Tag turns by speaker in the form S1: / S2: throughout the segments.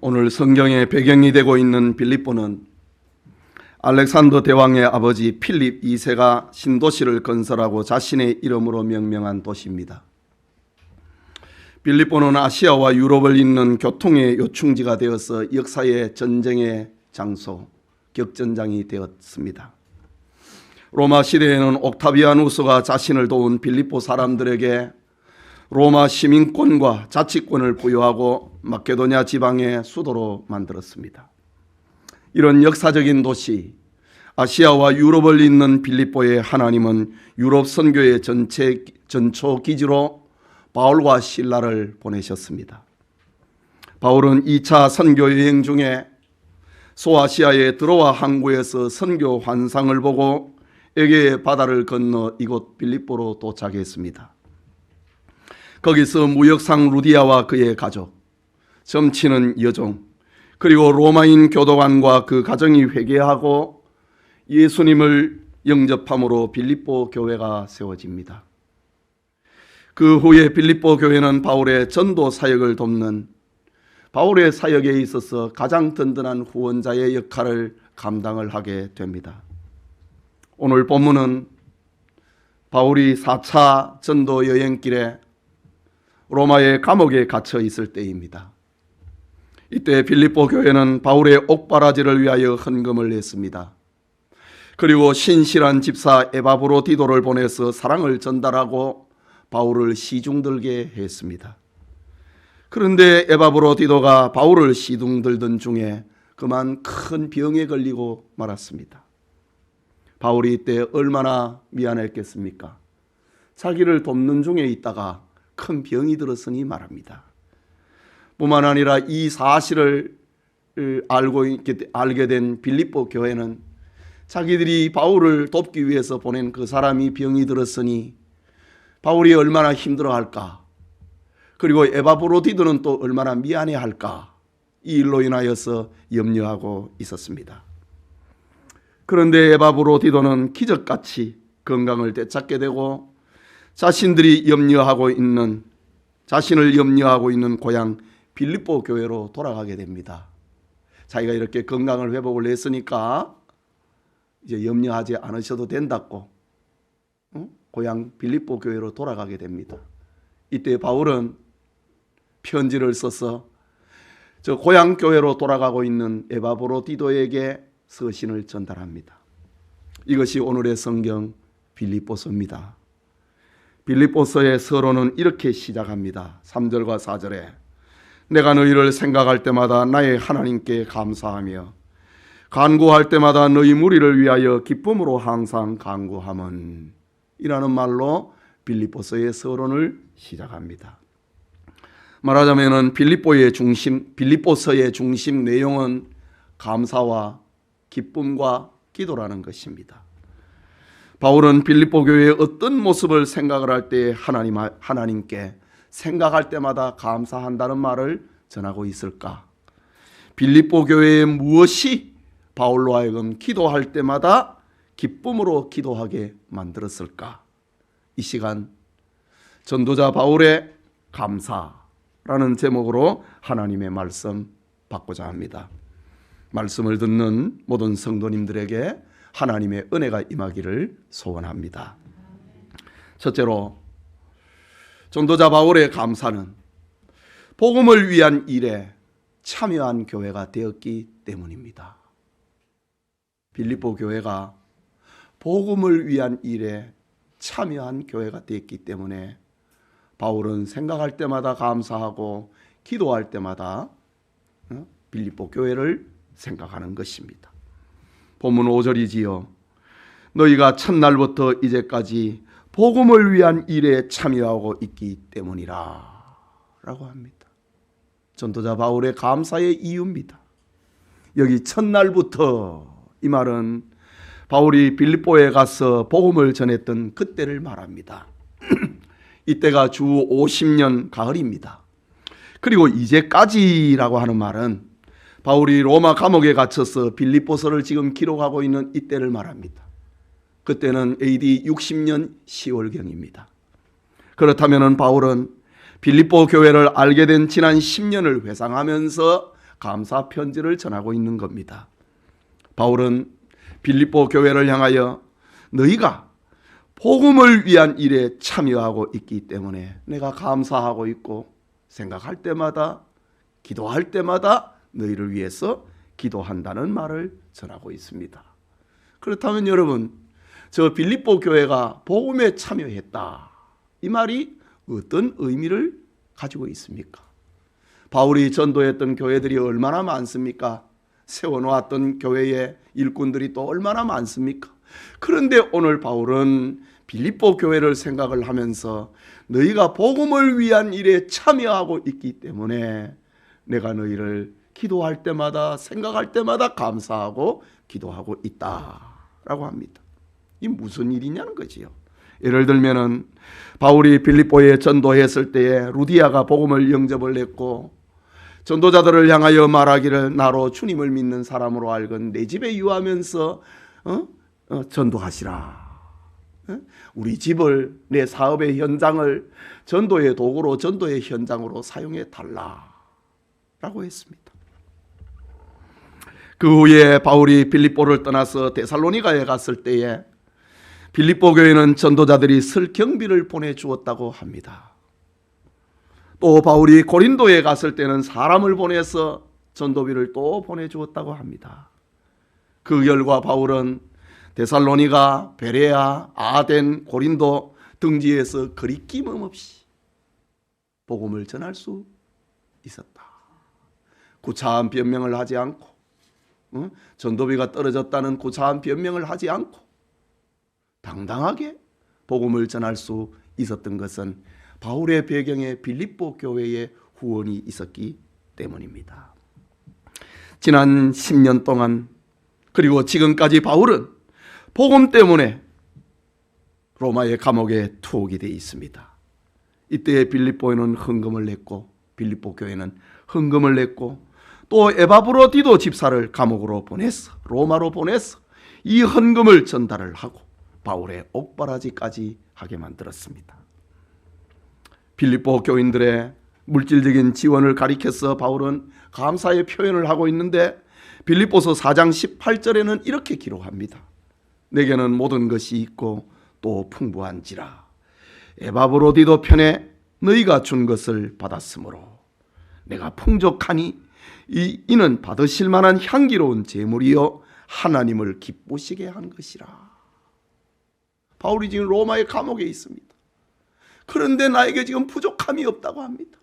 S1: 오늘 성경의 배경이 되고 있는 빌립보는 알렉산더 대왕의 아버지 필립 2세가 신도시를 건설하고 자신의 이름으로 명명한 도시입니다. 빌립보는 아시아와 유럽을 잇는 교통의 요충지가 되어서 역사의 전쟁의 장소, 격전장이 되었습니다. 로마 시대에는 옥타비아누스가 자신을 도운 빌립보 사람들에게 로마 시민권과 자치권을 부여하고 마케도냐 지방의 수도로 만들었습니다. 이런 역사적인 도시, 아시아와 유럽을 잇는 빌립보에 하나님은 유럽 선교의 전초 기지로 바울과 실라를 보내셨습니다. 바울은 2차 선교 여행 중에 소아시아의 드로아 항구에서 선교 환상을 보고 에게의 바다를 건너 이곳 빌립보로 도착했습니다. 거기서 무역상 루디아와 그의 가족, 점치는 여종, 그리고 로마인 교도관과 그 가정이 회개하고 예수님을 영접함으로 빌립보 교회가 세워집니다. 그 후에 빌립보 교회는 바울의 전도 사역을 돕는 바울의 사역에 있어서 가장 든든한 후원자의 역할을 감당을 하게 됩니다. 오늘 본문은 바울이 4차 전도 여행길에 로마의 감옥에 갇혀 있을 때입니다. 이때 빌립보 교회는 바울의 옥바라지를 위하여 헌금을 냈습니다. 그리고 신실한 집사 에바브로디도를 보내서 사랑을 전달하고 바울을 시중들게 했습니다. 그런데 에바브로디도가 바울을 시중들던 중에 그만 큰 병에 걸리고 말았습니다. 바울이 이때 얼마나 미안했겠습니까? 자기를 돕는 중에 있다가 큰 병이 들었으니 말합니다. 뿐만 아니라 이 사실을 알게 된 빌립보 교회는 자기들이 바울을 돕기 위해서 보낸 그 사람이 병이 들었으니 바울이 얼마나 힘들어할까, 그리고 에바브로디도는 또 얼마나 미안해할까, 이 일로 인하여서 염려하고 있었습니다. 그런데 에바브로디도는 기적같이 건강을 되찾게 되고 자신을 염려하고 있는 고향 빌립보 교회로 돌아가게 됩니다. 자기가 이렇게 건강을 회복을 했으니까 이제 염려하지 않으셔도 된다고 고향 빌립보 교회로 돌아가게 됩니다. 이때 바울은 편지를 써서 저 고향 교회로 돌아가고 있는 에바브로디도에게 서신을 전달합니다. 이것이 오늘의 성경 빌립보서입니다. 빌립보서의 서론은 이렇게 시작합니다. 3절과 4절에 내가 너희를 생각할 때마다 나의 하나님께 감사하며 간구할 때마다 너희 무리를 위하여 기쁨으로 항상 간구함은, 이라는 말로 빌립보서의 서론을 시작합니다. 말하자면 빌립보서의 중심 내용은 감사와 기쁨과 기도라는 것입니다. 바울은 빌립보 교회의 어떤 모습을 생각을 할 때 하나님께 생각할 때마다 감사한다는 말을 전하고 있을까? 빌립보 교회의 무엇이 바울로 하여금 기도할 때마다 기쁨으로 기도하게 만들었을까? 이 시간 전도자 바울의 감사라는 제목으로 하나님의 말씀 받고자 합니다. 말씀을 듣는 모든 성도님들에게 하나님의 은혜가 임하기를 소원합니다. 첫째로, 전도자 바울의 감사는 복음을 위한 일에 참여한 교회가 되었기 때문입니다. 빌립보 교회가 복음을 위한 일에 참여한 교회가 되었기 때문에 바울은 생각할 때마다 감사하고 기도할 때마다 빌립보 교회를 생각하는 것입니다. 본문 5절이지요. 너희가 첫날부터 이제까지 복음을 위한 일에 참여하고 있기 때문이라 라고 합니다. 전도자 바울의 감사의 이유입니다. 여기 첫날부터, 이 말은 바울이 빌립보에 가서 복음을 전했던 그때를 말합니다. 이때가 주 50년 가을입니다. 그리고 이제까지라고 하는 말은 바울이 로마 감옥에 갇혀서 빌립보서를 지금 기록하고 있는 이때를 말합니다. 그때는 AD 60년 10월경입니다. 그렇다면 바울은 빌립보 교회를 알게 된 지난 10년을 회상하면서 감사 편지를 전하고 있는 겁니다. 바울은 빌립보 교회를 향하여 너희가 복음을 위한 일에 참여하고 있기 때문에 내가 감사하고 있고 생각할 때마다 기도할 때마다 너희를 위해서 기도한다는 말을 전하고 있습니다. 그렇다면 여러분, 저 빌립보 교회가 복음에 참여했다, 이 말이 어떤 의미를 가지고 있습니까? 바울이 전도했던 교회들이 얼마나 많습니까? 세워놓았던 교회의 일꾼들이 또 얼마나 많습니까? 그런데 오늘 바울은 빌립보 교회를 생각을 하면서 너희가 복음을 위한 일에 참여하고 있기 때문에 내가 너희를 기도할 때마다 생각할 때마다 감사하고 기도하고 있다라고 합니다. 이 무슨 일이냐는 거지요. 예를 들면은 바울이 빌립보에 전도했을 때에 루디아가 복음을 영접을 했고 전도자들을 향하여 말하기를 나로 주님을 믿는 사람으로 알건 내 집에 유하면서 전도하시라. 우리 집을, 내 사업의 현장을 전도의 도구로, 전도의 현장으로 사용해 달라라고 했습니다. 그 후에 바울이 빌립보를 떠나서 데살로니가에 갔을 때에 빌립보 교회는 전도자들이 설 경비를 보내주었다고 합니다. 또 바울이 고린도에 갔을 때는 사람을 보내서 전도비를 또 보내주었다고 합니다. 그 결과 바울은 데살로니가, 베레아, 아덴, 고린도 등지에서 거리낌 없이 복음을 전할 수 있었다. 구차한 변명을 하지 않고, 전도비가 떨어졌다는 구차한 변명을 하지 않고 당당하게 복음을 전할 수 있었던 것은 바울의 배경에 빌립보 교회의 후원이 있었기 때문입니다. 지난 10년 동안 그리고 지금까지 바울은 복음 때문에 로마의 감옥에 투옥이 되어 있습니다. 이때 빌립보에는 헌금을 냈고 빌립보 교회는 헌금을 냈고 또 에바브로디도 집사를 감옥으로 보냈어. 로마로 보냈어. 이 헌금을 전달을 하고 바울의 옥바라지까지 하게 만들었습니다. 빌립보 교인들의 물질적인 지원을 가리켜서 바울은 감사의 표현을 하고 있는데 빌립보서 4장 18절에는 이렇게 기록합니다. 내게는 모든 것이 있고 또 풍부한지라 에바브로디도 편에 너희가 준 것을 받았으므로 내가 풍족하니 이는 받으실 만한 향기로운 제물이요 하나님을 기쁘시게 한 것이라. 바울이 지금 로마의 감옥에 있습니다. 그런데 나에게 지금 부족함이 없다고 합니다.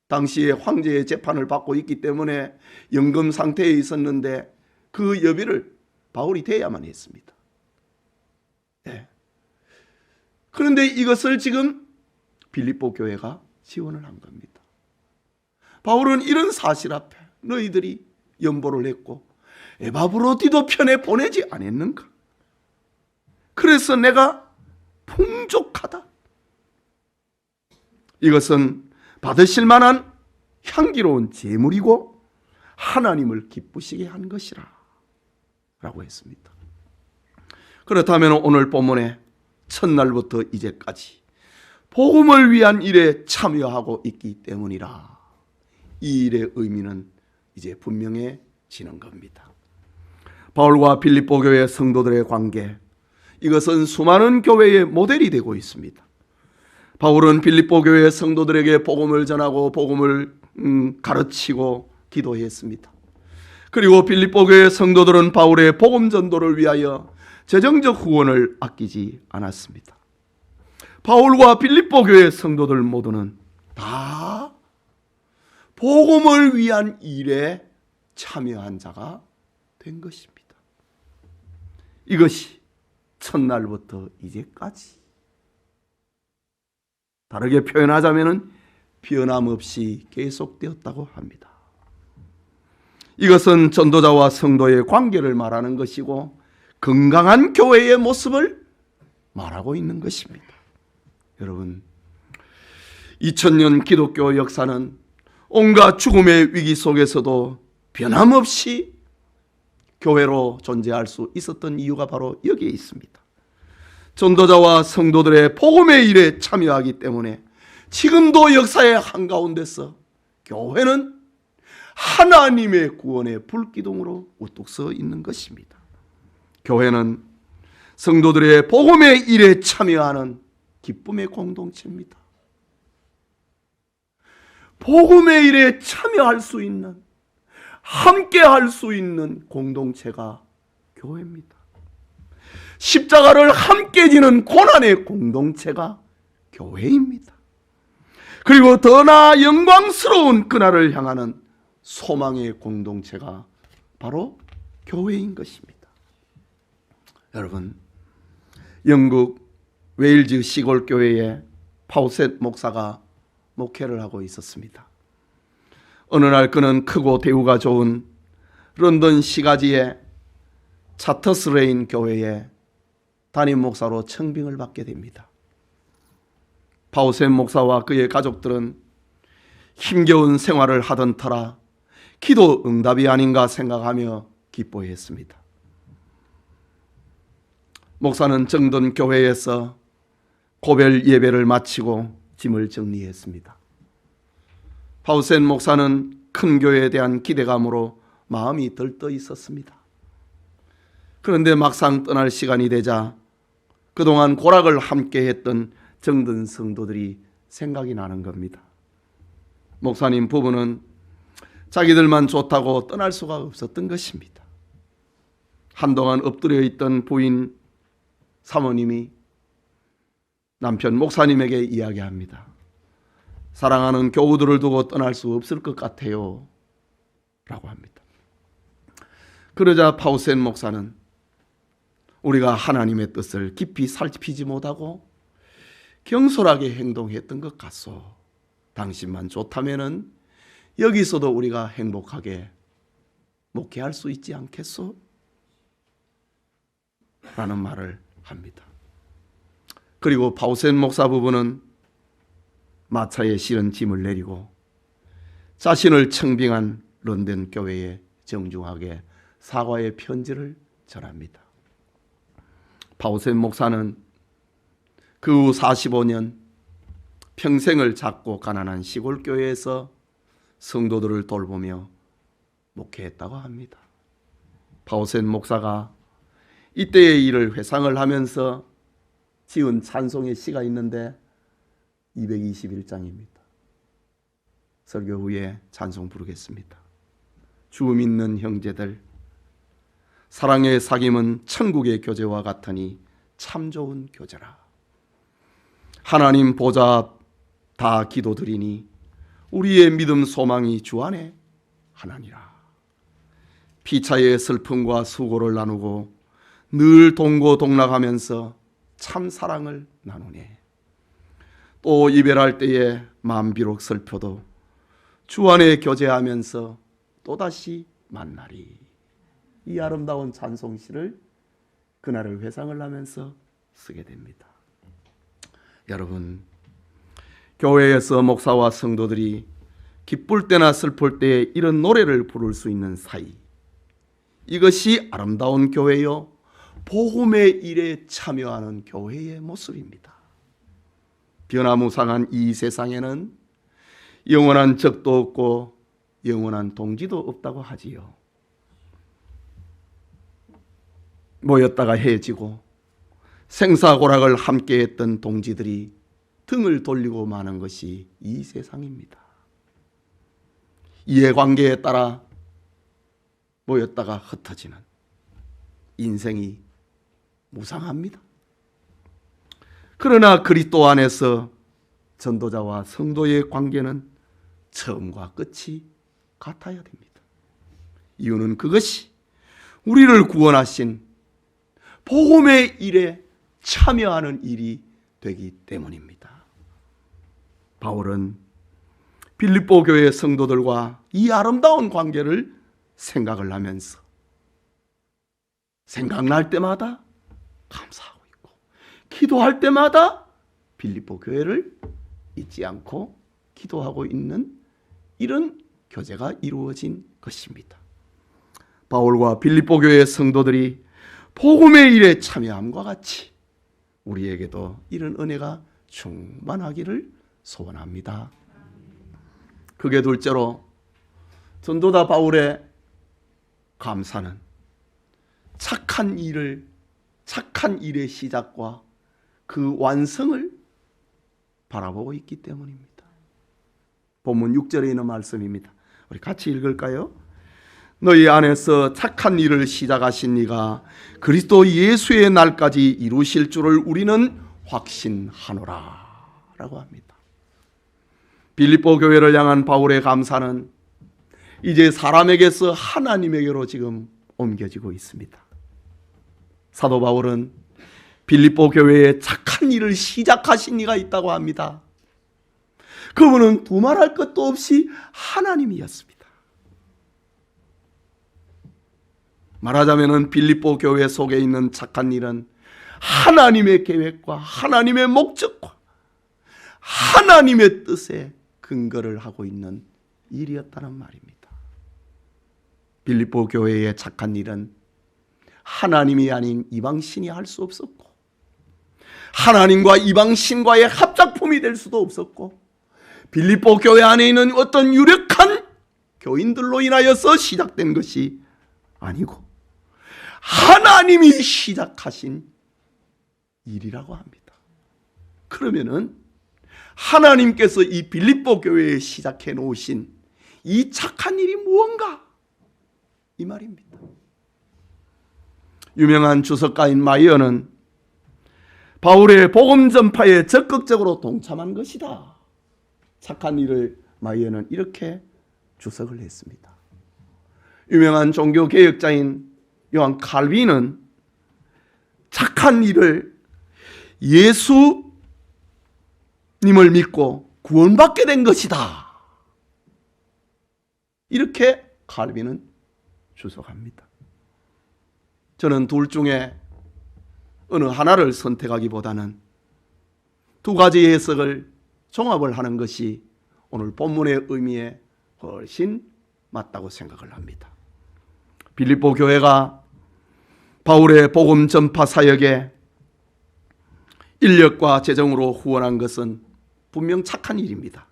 S1: 당시에 황제의 재판을 받고 있기 때문에 연금 상태에 있었는데 그 여비를 바울이 대야만 했습니다. 네. 그런데 이것을 지금 빌립보 교회가 지원을 한 겁니다. 바울은 이런 사실 앞에 너희들이 연보를 했고 에바브로디도 편에 보내지 않았는가? 그래서 내가 풍족하다. 이것은 받으실 만한 향기로운 제물이고 하나님을 기쁘시게 한 것이라 라고 했습니다. 그렇다면 오늘 본문에 첫날부터 이제까지 복음을 위한 일에 참여하고 있기 때문이라. 이 일의 의미는 이제 분명해지는 겁니다. 바울과 빌립보 교회 성도들의 관계, 이것은 수많은 교회의 모델이 되고 있습니다. 바울은 빌립보 교회 성도들에게 복음을 전하고 복음을 가르치고 기도했습니다. 그리고 빌립보 교회 성도들은 바울의 복음 전도를 위하여 재정적 후원을 아끼지 않았습니다. 바울과 빌립보 교회 성도들 모두는 다 복음을 위한 일에 참여한 자가 된 것입니다. 이것이 첫날부터 이제까지, 다르게 표현하자면 변함없이 계속되었다고 합니다. 이것은 전도자와 성도의 관계를 말하는 것이고 건강한 교회의 모습을 말하고 있는 것입니다. 여러분, 2000년 기독교 역사는 온갖 죽음의 위기 속에서도 변함없이 교회로 존재할 수 있었던 이유가 바로 여기에 있습니다. 전도자와 성도들의 복음의 일에 참여하기 때문에 지금도 역사의 한가운데서 교회는 하나님의 구원의 불기둥으로 우뚝 서 있는 것입니다. 교회는 성도들의 복음의 일에 참여하는 기쁨의 공동체입니다. 복음의 일에 참여할 수 있는, 함께 할 수 있는 공동체가 교회입니다. 십자가를 함께 지는 고난의 공동체가 교회입니다. 그리고 더 나아 영광스러운 그날을 향하는 소망의 공동체가 바로 교회인 것입니다. 여러분, 영국 웨일즈 시골 교회에 파우셋 목사가 목회를 하고 있었습니다. 어느 날 그는 크고 대우가 좋은 런던 시가지의 차터스레인 교회에 담임 목사로 청빙을 받게 됩니다. 파우셋 목사와 그의 가족들은 힘겨운 생활을 하던 터라 기도 응답이 아닌가 생각하며 기뻐했습니다. 목사는 정든 교회에서 고별 예배를 마치고 짐을 정리했습니다. 파우셋 목사는 큰 교회에 대한 기대감으로 마음이 들떠 있었습니다. 그런데 막상 떠날 시간이 되자 그동안 고락을 함께 했던 정든 성도들이 생각이 나는 겁니다. 목사님 부부는 자기들만 좋다고 떠날 수가 없었던 것입니다. 한동안 엎드려 있던 부인 사모님이 남편 목사님에게 이야기합니다. 사랑하는 교우들을 두고 떠날 수 없을 것 같아요 라고 합니다. 그러자 파우셋 목사는 우리가 하나님의 뜻을 깊이 살피지 못하고 경솔하게 행동했던 것 같소. 당신만 좋다면은 여기서도 우리가 행복하게 목회할 수 있지 않겠소? 라는 말을 합니다. 그리고 파우셋 목사 부부는 마차에 실은 짐을 내리고 자신을 청빙한 런던 교회에 정중하게 사과의 편지를 전합니다. 파우셋 목사는 그 후 45년 평생을 작고 가난한 시골 교회에서 성도들을 돌보며 목회했다고 합니다. 파우셋 목사가 이때의 일을 회상을 하면서 지은 찬송의 시가 있는데 221장입니다. 설교 후에 찬송 부르겠습니다. 주 믿는 형제들, 사랑의 사귐은 천국의 교제와 같으니 참 좋은 교제라. 하나님 보좌 앞 다 기도드리니 우리의 믿음 소망이 주 안에 하나니라. 피차의 슬픔과 수고를 나누고 늘 동고동락하면서 참 사랑을 나누네. 또 이별할 때에 마음 비록 슬퍼도 주 안에 교제하면서 또다시 만나리. 이 아름다운 찬송시를 그날을 회상을 하면서 쓰게 됩니다. 여러분, 교회에서 목사와 성도들이 기쁠 때나 슬플 때에 이런 노래를 부를 수 있는 사이, 이것이 아름다운 교회요 복음의 일에 참여하는 교회의 모습입니다. 변화무쌍한 이 세상에는 영원한 적도 없고 영원한 동지도 없다고 하지요. 모였다가 헤어지고 생사고락을 함께했던 동지들이 등을 돌리고 마는 것이 이 세상입니다. 이해관계에 따라 모였다가 흩어지는 인생이 무상합니다. 그러나 그리스도 안에서 전도자와 성도의 관계는 처음과 끝이 같아야 됩니다. 이유는 그것이 우리를 구원하신 복음의 일에 참여하는 일이 되기 때문입니다. 바울은 빌립보 교회 성도들과 이 아름다운 관계를 생각을 하면서 생각날 때마다 감사하고 있고 기도할 때마다 빌립보 교회를 잊지 않고 기도하고 있는 이런 교제가 이루어진 것입니다. 바울과 빌립보 교회 성도들이 복음의 일에 참여함과 같이 우리에게도 이런 은혜가 충만하기를 소원합니다. 그게 둘째로 전도자 바울의 감사는 착한 일의 시작과 그 완성을 바라보고 있기 때문입니다. 본문 6절에 있는 말씀입니다. 우리 같이 읽을까요? 너희 안에서 착한 일을 시작하신 이가 그리스도 예수의 날까지 이루실 줄을 우리는 확신하노라 라고 합니다. 빌립보 교회를 향한 바울의 감사는 이제 사람에게서 하나님에게로 지금 옮겨지고 있습니다. 사도 바울은 빌립보 교회에 착한 일을 시작하신 이가 있다고 합니다. 그분은 두말할 것도 없이 하나님이었습니다. 말하자면 빌립보 교회 속에 있는 착한 일은 하나님의 계획과 하나님의 목적과 하나님의 뜻에 근거를 하고 있는 일이었다는 말입니다. 빌립보 교회의 착한 일은 하나님이 아닌 이방신이 할 수 없었고, 하나님과 이방신과의 합작품이 될 수도 없었고, 빌립보 교회 안에 있는 어떤 유력한 교인들로 인하여서 시작된 것이 아니고 하나님이 시작하신 일이라고 합니다. 그러면은 하나님께서 이 빌립보 교회에 시작해 놓으신 이 착한 일이 무언가? 이 말입니다. 유명한 주석가인 마이어는 바울의 복음 전파에 적극적으로 동참한 것이다. 착한 일을 마이어는 이렇게 주석을 했습니다. 유명한 종교 개혁자인 요한 칼빈은 착한 일을 예수님을 믿고 구원받게 된 것이다. 이렇게 칼빈은 주석합니다. 저는 둘 중에 어느 하나를 선택하기보다는 두 가지 해석을 종합을 하는 것이 오늘 본문의 의미에 훨씬 맞다고 생각을 합니다. 빌립보 교회가 바울의 복음 전파 사역에 인력과 재정으로 후원한 것은 분명 착한 일입니다.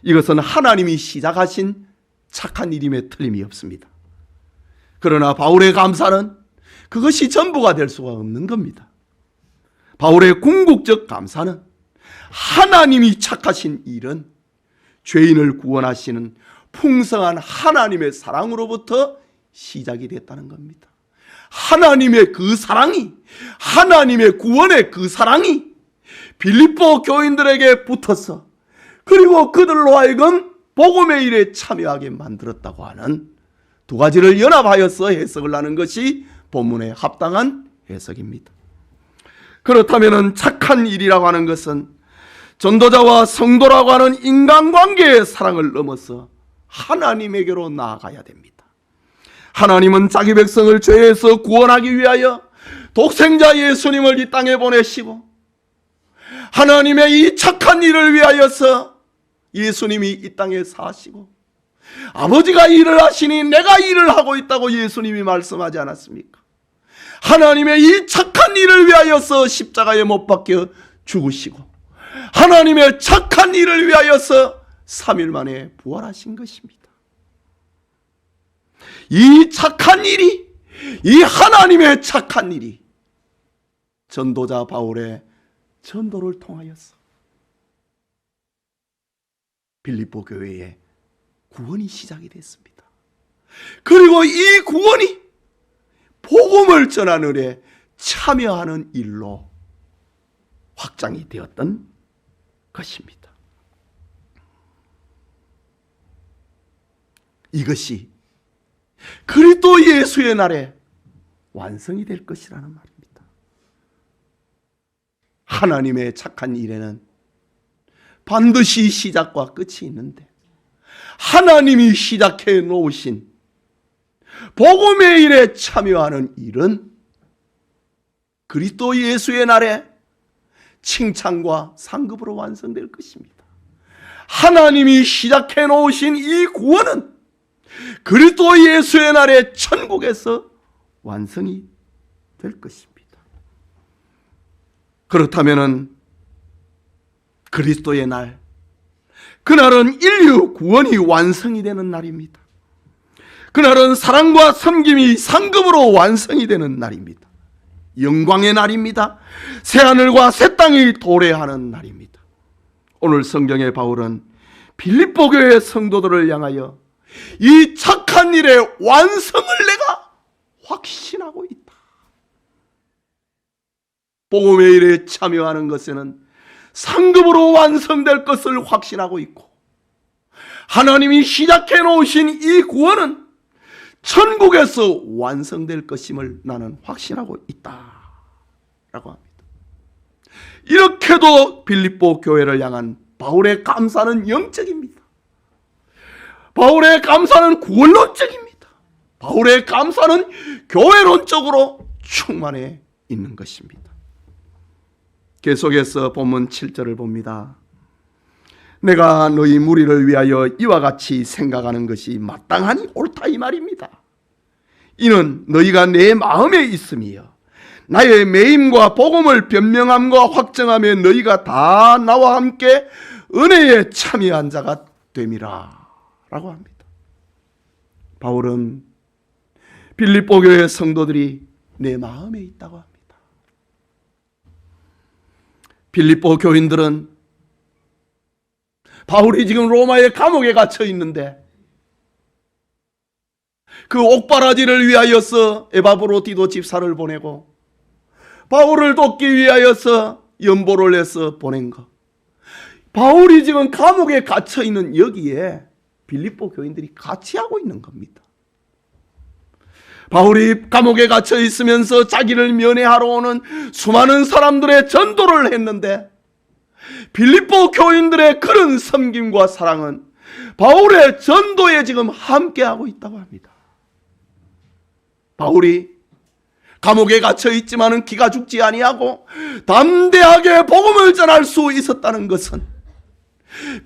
S1: 이것은 하나님이 시작하신 착한 일임에 틀림이 없습니다. 그러나 바울의 감사는 그것이 전부가 될 수가 없는 겁니다. 바울의 궁극적 감사는 하나님이 착하신 일은 죄인을 구원하시는 풍성한 하나님의 사랑으로부터 시작이 됐다는 겁니다. 하나님의 그 사랑이, 하나님의 구원의 그 사랑이 빌립보 교인들에게 붙어서 그리고 그들로 하여금 복음의 일에 참여하게 만들었다고 하는 두 가지를 연합하여서 해석을 하는 것이 본문에 합당한 해석입니다. 그렇다면 착한 일이라고 하는 것은 전도자와 성도라고 하는 인간관계의 사랑을 넘어서 하나님에게로 나아가야 됩니다. 하나님은 자기 백성을 죄에서 구원하기 위하여 독생자 예수님을 이 땅에 보내시고 하나님의 이 착한 일을 위하여서 예수님이 이 땅에 사시고 아버지가 일을 하시니 내가 일을 하고 있다고 예수님이 말씀하지 않았습니까? 하나님의 이 착한 일을 위하여서 십자가에 못 박혀 죽으시고 하나님의 착한 일을 위하여서 3일 만에 부활하신 것입니다. 이 착한 일이, 이 하나님의 착한 일이 전도자 바울의 전도를 통하여서 빌립보 교회에 구원이 시작이 됐습니다. 그리고 이 구원이 복음을 전하는 일에 참여하는 일로 확장이 되었던 것입니다. 이것이 그리스도 예수의 날에 완성이 될 것이라는 말입니다. 하나님의 착한 일에는 반드시 시작과 끝이 있는데 하나님이 시작해 놓으신 복음의 일에 참여하는 일은 그리스도 예수의 날에 칭찬과 상급으로 완성될 것입니다. 하나님이 시작해 놓으신 이 구원은 그리스도 예수의 날에 천국에서 완성이 될 것입니다. 그렇다면 그리스도의 날, 그날은 인류 구원이 완성이 되는 날입니다. 그날은 사랑과 섬김이 상급으로 완성이 되는 날입니다. 영광의 날입니다. 새하늘과 새 땅이 도래하는 날입니다. 오늘 성경의 바울은 빌립보 교회 성도들을 향하여 이 착한 일의 완성을 내가 확신하고 있다. 복음의 일에 참여하는 것에는 상급으로 완성될 것을 확신하고 있고, 하나님이 시작해 놓으신 이 구원은 천국에서 완성될 것임을 나는 확신하고 있다 라고 합니다. 이렇게도 빌립보 교회를 향한 바울의 감사는 영적입니다. 바울의 감사는 구원론적입니다. 바울의 감사는 교회론적으로 충만해 있는 것입니다. 계속해서 본문 7절을 봅니다. 내가 너희 무리를 위하여 이와 같이 생각하는 것이 마땅하니 옳다 이 말입니다. 이는 너희가 내 마음에 있음이여 나의 매임과 복음을 변명함과 확정함에 너희가 다 나와 함께 은혜에 참여한 자가 됨이라 라고 합니다. 바울은 빌립보 교회 성도들이 내 마음에 있다고 합니다. 빌립보 교인들은 바울이 지금 로마의 감옥에 갇혀 있는데 그 옥바라지를 위하여서 에바브로디도 집사를 보내고 바울을 돕기 위하여서 연보를 해서 보낸 것, 바울이 지금 감옥에 갇혀 있는 여기에 빌립보 교인들이 같이 하고 있는 겁니다. 바울이 감옥에 갇혀 있으면서 자기를 면회하러 오는 수많은 사람들의 전도를 했는데 빌립보 교인들의 그런 섬김과 사랑은 바울의 전도에 지금 함께하고 있다고 합니다. 바울이 감옥에 갇혀 있지만은 기가 죽지 아니하고 담대하게 복음을 전할 수 있었다는 것은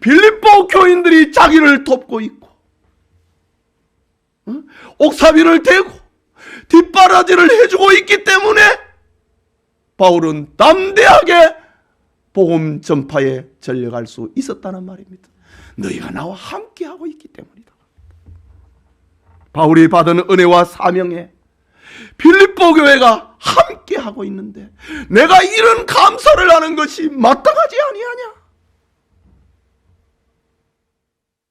S1: 빌립보 교인들이 자기를 돕고 있고 옥사비를 대고 뒷바라지를 해주고 있기 때문에 바울은 담대하게 복음 전파에 전력할 수 있었다는 말입니다. 너희가 나와 함께하고 있기 때문이다. 바울이 받은 은혜와 사명에 빌립보 교회가 함께하고 있는데 내가 이런 감사를 하는 것이 마땅하지 아니하냐?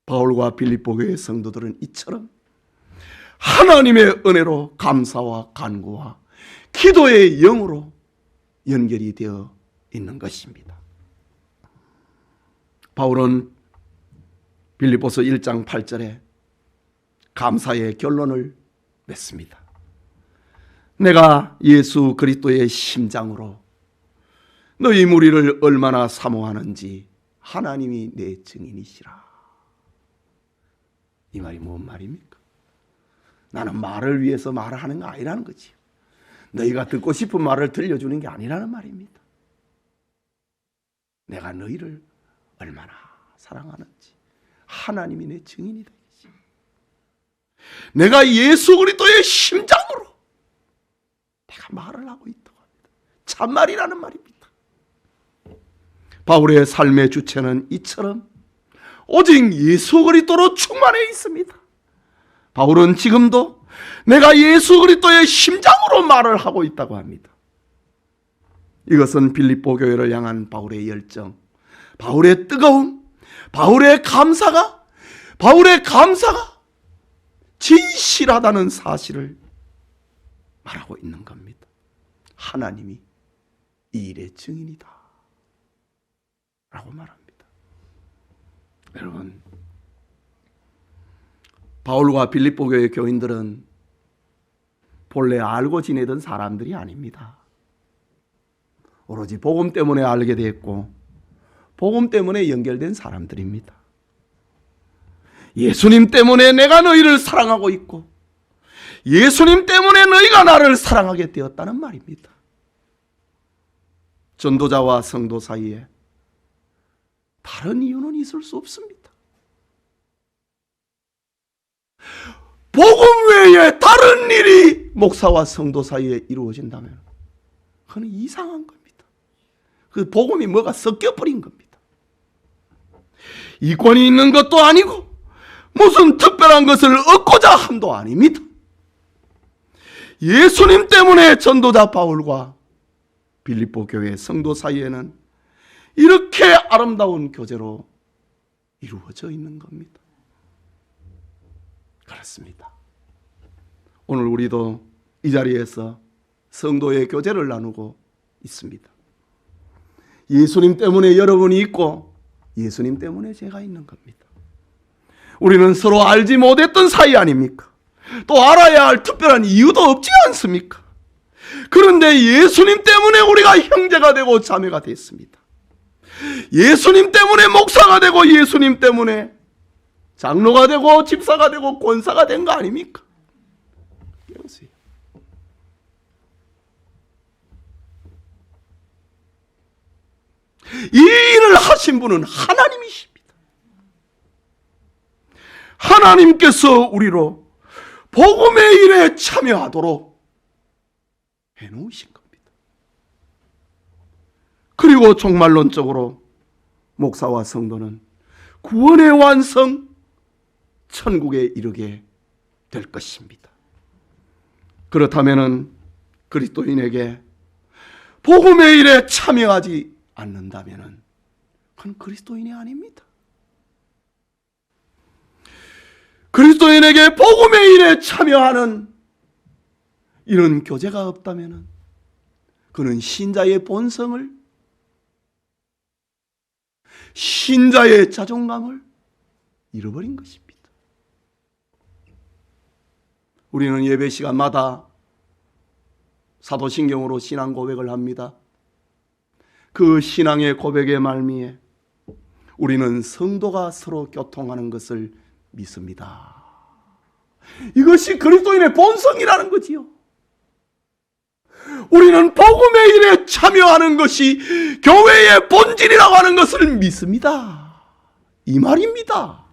S1: 바울과 빌립보 교회 성도들은 이처럼 하나님의 은혜로 감사와 간구와 기도의 영으로 연결이 되어 있는 것입니다. 바울은 빌립보서 1장 8절에 감사의 결론을 맺습니다. 내가 예수 그리스도의 심장으로 너희 무리를 얼마나 사모하는지 하나님이 내 증인이시라. 이 말이 뭔 말입니까? 나는 말을 위해서 말을 하는 거 아니라는 거지. 너희가 듣고 싶은 말을 들려주는 게 아니라는 말입니다. 내가 너희를 얼마나 사랑하는지 하나님이 내 증인이 되겠지. 내가 예수 그리스도의 심장으로 내가 말을 하고 있다고 합니다. 참말이라는 말입니다. 바울의 삶의 주체는 이처럼 오직 예수 그리스도로 충만해 있습니다. 바울은 지금도 내가 예수 그리스도의 심장으로 말을 하고 있다고 합니다. 이것은 빌립보 교회를 향한 바울의 열정, 바울의 뜨거움, 바울의 감사가 진실하다는 사실을 말하고 있는 겁니다. 하나님이 이 일의 증인이다 라고 말합니다. 여러분, 바울과 빌립보 교회 교인들은 본래 알고 지내던 사람들이 아닙니다. 오로지 복음 때문에 알게 됐고 복음 때문에 연결된 사람들입니다. 예수님 때문에 내가 너희를 사랑하고 있고 예수님 때문에 너희가 나를 사랑하게 되었다는 말입니다. 전도자와 성도 사이에 다른 이유는 있을 수 없습니다. 복음 외에 다른 일이 목사와 성도 사이에 이루어진다면 그건 이상한 겁니다. 그 복음이 뭐가 섞여버린 겁니다. 이권이 있는 것도 아니고 무슨 특별한 것을 얻고자 함도 아닙니다. 예수님 때문에 전도자 바울과 빌립보 교회 성도 사이에는 이렇게 아름다운 교제로 이루어져 있는 겁니다. 그렇습니다. 오늘 우리도 이 자리에서 성도의 교제를 나누고 있습니다. 예수님 때문에 여러분이 있고 예수님 때문에 제가 있는 겁니다. 우리는 서로 알지 못했던 사이 아닙니까? 또 알아야 할 특별한 이유도 없지 않습니까? 그런데 예수님 때문에 우리가 형제가 되고 자매가 됐습니다. 예수님 때문에 목사가 되고 예수님 때문에 장로가 되고 집사가 되고 권사가 된 거 아닙니까? 깨우세요. 이 일을 하신 분은 하나님이십니다. 하나님께서 우리로 복음의 일에 참여하도록 해놓으신 겁니다. 그리고 종말론적으로 목사와 성도는 구원의 완성, 천국에 이르게 될 것입니다. 그렇다면 그리스도인에게 복음의 일에 참여하지 않는다면 그건 그리스도인이 아닙니다. 그리스도인에게 복음의 일에 참여하는 이런 교제가 없다면 그는 신자의 본성을, 신자의 자존감을 잃어버린 것입니다. 우리는 예배 시간마다 사도신경으로 신앙 고백을 합니다. 그 신앙의 고백의 말미에 우리는 성도가 서로 교통하는 것을 믿습니다. 이것이 그리스도인의 본성이라는 거지요. 우리는 복음의 일에 참여하는 것이 교회의 본질이라고 하는 것을 믿습니다. 이 말입니다.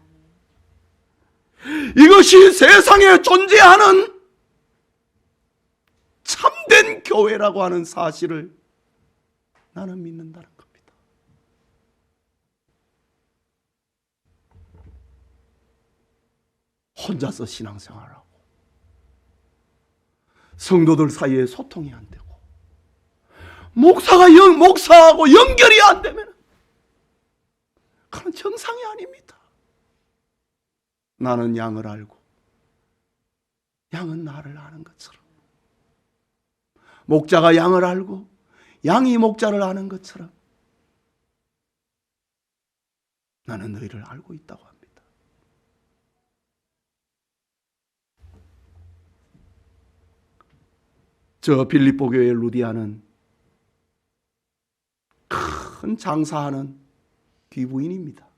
S1: 이것이 세상에 존재하는 참된 교회라고 하는 사실을 나는 믿는다는 겁니다. 혼자서 신앙생활하고 성도들 사이에 소통이 안 되고 목사하고 연결이 안 되면 그건 정상이 아닙니다. 나는 양을 알고 양은 나를 아는 것처럼, 목자가 양을 알고 양이 목자를 아는 것처럼 나는 너희를 알고 있다고 합니다. 저 빌립보 교회 루디아는 큰 장사하는 귀부인입니다.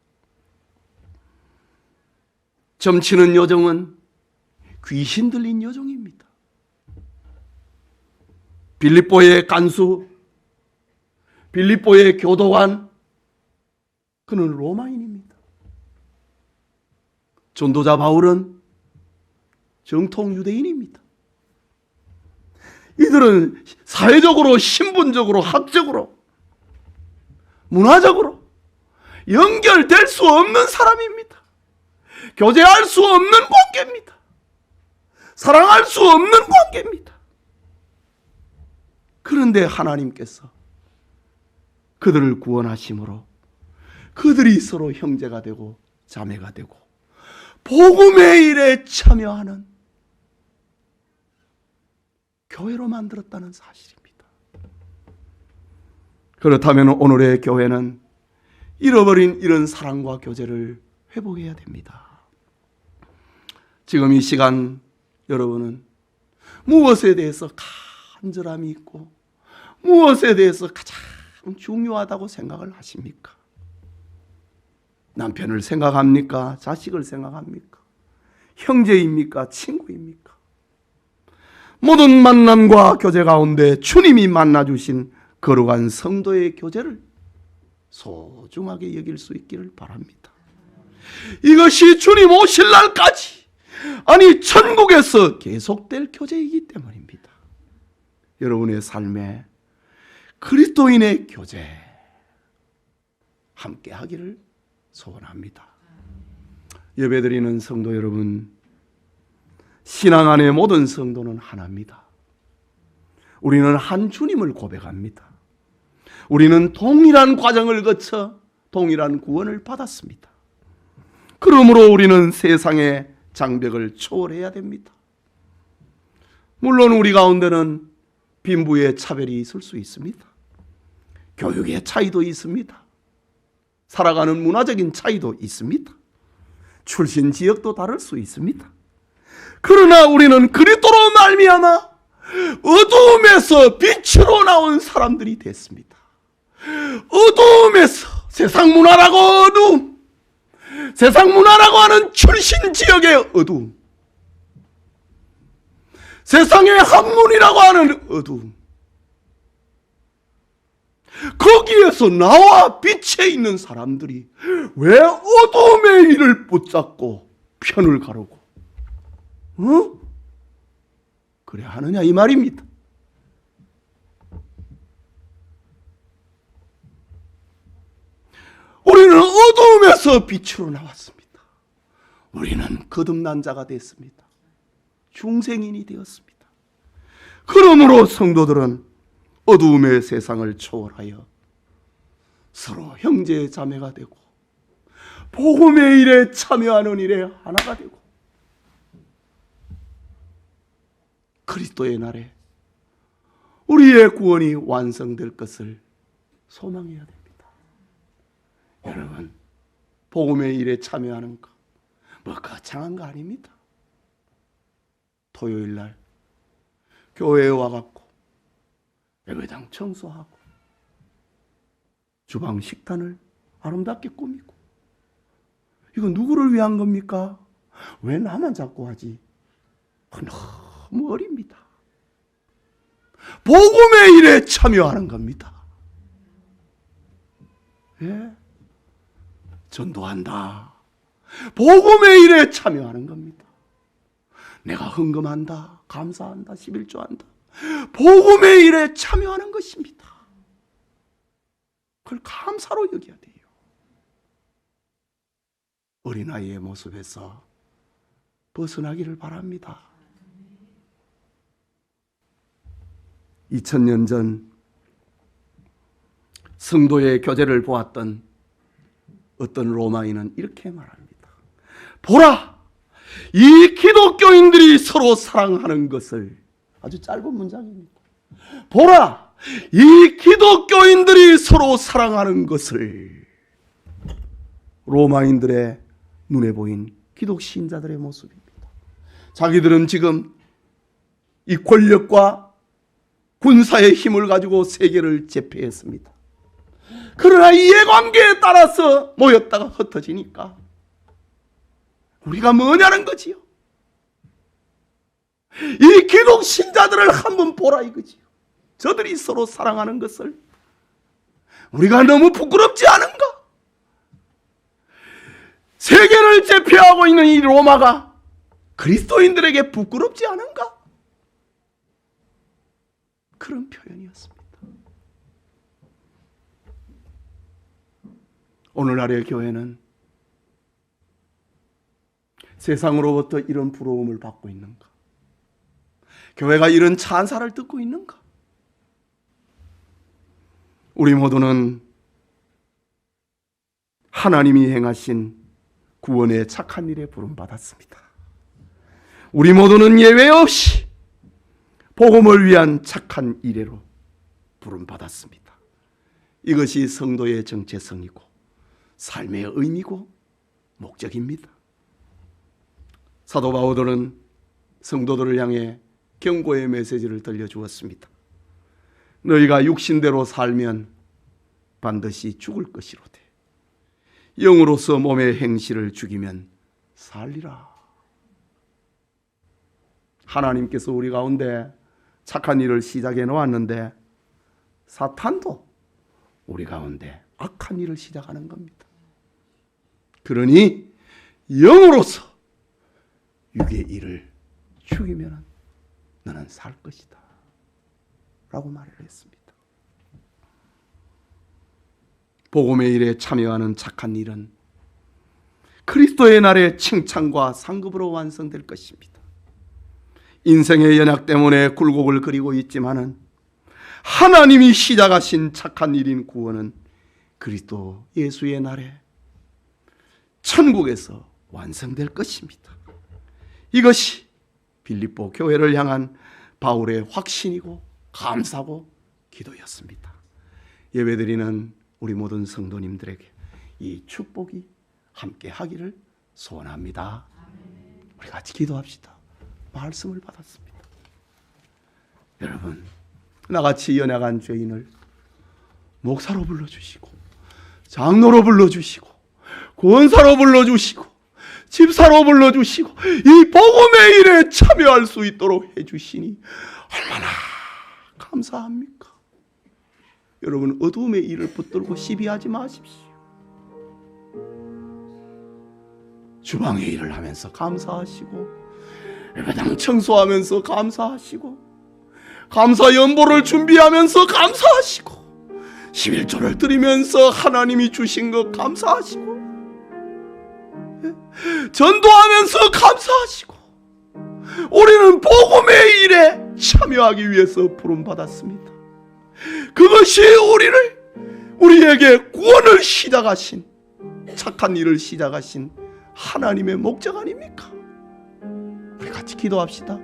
S1: 점치는 여종은 귀신 들린 여종입니다. 빌립보의 간수, 빌립보의 교도관, 그는 로마인입니다. 전도자 바울은 정통 유대인입니다. 이들은 사회적으로, 신분적으로, 학적으로, 문화적으로 연결될 수 없는 사람입니다. 교제할 수 없는 관계입니다. 사랑할 수 없는 관계입니다. 그런데 하나님께서 그들을 구원하심으로 그들이 서로 형제가 되고 자매가 되고 복음의 일에 참여하는 교회로 만들었다는 사실입니다. 그렇다면 오늘의 교회는 잃어버린 이런 사랑과 교제를 회복해야 됩니다. 지금 이 시간 여러분은 무엇에 대해서 간절함이 있고 무엇에 대해서 가장 중요하다고 생각을 하십니까? 남편을 생각합니까? 자식을 생각합니까? 형제입니까? 친구입니까? 모든 만남과 교제 가운데 주님이 만나주신 거룩한 성도의 교제를 소중하게 여길 수 있기를 바랍니다. 이것이 주님 오실 날까지, 아니 천국에서 계속될 교제이기 때문입니다. 여러분의 삶에 그리스도인의 교제 함께 하기를 소원합니다. 예배드리는 성도 여러분, 신앙 안의 모든 성도는 하나입니다. 우리는 한 주님을 고백합니다. 우리는 동일한 과정을 거쳐 동일한 구원을 받았습니다. 그러므로 우리는 세상의 장벽을 초월해야 됩니다. 물론 우리 가운데는 빈부의 차별이 있을 수 있습니다. 교육의 차이도 있습니다. 살아가는 문화적인 차이도 있습니다. 출신 지역도 다를 수 있습니다. 그러나 우리는 그리스도로 말미암아 어두움에서 빛으로 나온 사람들이 됐습니다. 어두움에서 세상 문화라고 어두움, 세상 문화라고 하는 출신 지역의 어두움, 세상의 학문이라고 하는 어두움, 거기에서 나와 빛에 있는 사람들이 왜 어두움의 일을 붙잡고 편을 가르고 그래 하느냐 이 말입니다. 우리는 어두움에서 빛으로 나왔습니다. 우리는 거듭난 자가 됐습니다. 중생인이 되었습니다. 그러므로 성도들은 어두움의 세상을 초월하여 서로 형제 자매가 되고 복음의 일에 참여하는 일에 하나가 되고 그리스도의 날에 우리의 구원이 완성될 것을 소망해야 됩니다. 여러분, 복음의 일에 참여하는 것 뭐 거창한 거 아닙니다. 토요일 날 교회에 와갖고 예배당 청소하고 주방 식단을 아름답게 꾸미고, 이거 누구를 위한 겁니까? 왜 나만 자꾸 하지? 너무 어립니다. 복음의 일에 참여하는 겁니다. 예? 전도한다. 복음의 일에 참여하는 겁니다. 내가 헌금한다, 감사한다, 11조한다. 복음의 일에 참여하는 것입니다. 그걸 감사로 여겨야 돼요. 어린아이의 모습에서 벗어나기를 바랍니다. 2000년 전 성도의 교제를 보았던 어떤 로마인은 이렇게 말합니다. 보라! 이 기독교인들이 서로 사랑하는 것을, 아주 짧은 문장입니다. 보라! 이 기독교인들이 서로 사랑하는 것을. 로마인들의 눈에 보인 기독 신자들의 모습입니다. 자기들은 지금 이 권력과 군사의 힘을 가지고 세계를 제패했습니다. 그러나 이해관계에 따라서 모였다가 흩어지니까 우리가 뭐냐는 거지요. 이 기독 신자들을 한번 보라 이거지요. 저들이 서로 사랑하는 것을. 우리가 너무 부끄럽지 않은가? 세계를 제패하고 있는 이 로마가 그리스도인들에게 부끄럽지 않은가? 그런 표현이었습니다. 오늘날의 교회는 세상으로부터 이런 부러움을 받고 있는가? 교회가 이런 찬사를 듣고 있는가? 우리 모두는 하나님이 행하신 구원의 착한 일에 부름받았습니다. 우리 모두는 예외 없이 복음을 위한 착한 일에로 부름받았습니다. 이것이 성도의 정체성이고 삶의 의미고 목적입니다. 사도 바울은 성도들을 향해 경고의 메시지를 들려주었습니다. 너희가 육신대로 살면 반드시 죽을 것이로되 영으로서 몸의 행실을 죽이면 살리라. 하나님께서 우리 가운데 착한 일을 시작해 놓았는데 사탄도 우리 가운데 악한 일을 시작하는 겁니다. 그러니 영으로서 육의 일을 죽이면 너는 살 것이다 라고 말을 했습니다. 복음의 일에 참여하는 착한 일은 그리스도의 날에 칭찬과 상급으로 완성될 것입니다. 인생의 연약 때문에 굴곡을 그리고 있지만은 하나님이 시작하신 착한 일인 구원은 그리스도 예수의 날에 천국에서 완성될 것입니다. 이것이 빌립보 교회를 향한 바울의 확신이고 감사고 기도였습니다. 예배드리는 우리 모든 성도님들에게 이 축복이 함께 하기를 소원합니다. 우리 같이 기도합시다. 말씀을 받았습니다. 여러분, 나같이 연약한 죄인을 목사로 불러주시고 장로로 불러주시고 권사로 불러주시고 집사로 불러주시고 이 복음의 일에 참여할 수 있도록 해주시니 얼마나 감사합니까? 여러분, 어두움의 일을 붙들고 시비하지 마십시오. 주방의 일을 하면서 감사하시고 예배당 청소하면서 감사하시고 감사 연보를 준비하면서 감사하시고 11조를 드리면서 하나님이 주신 것 감사하시고 전도하면서 감사하시고 우리는 복음의 일에 참여하기 위해서 부름받았습니다. 그것이 우리에게 구원을 시작하신 착한 일을 시작하신 하나님의 목적 아닙니까? 우리 같이 기도합시다.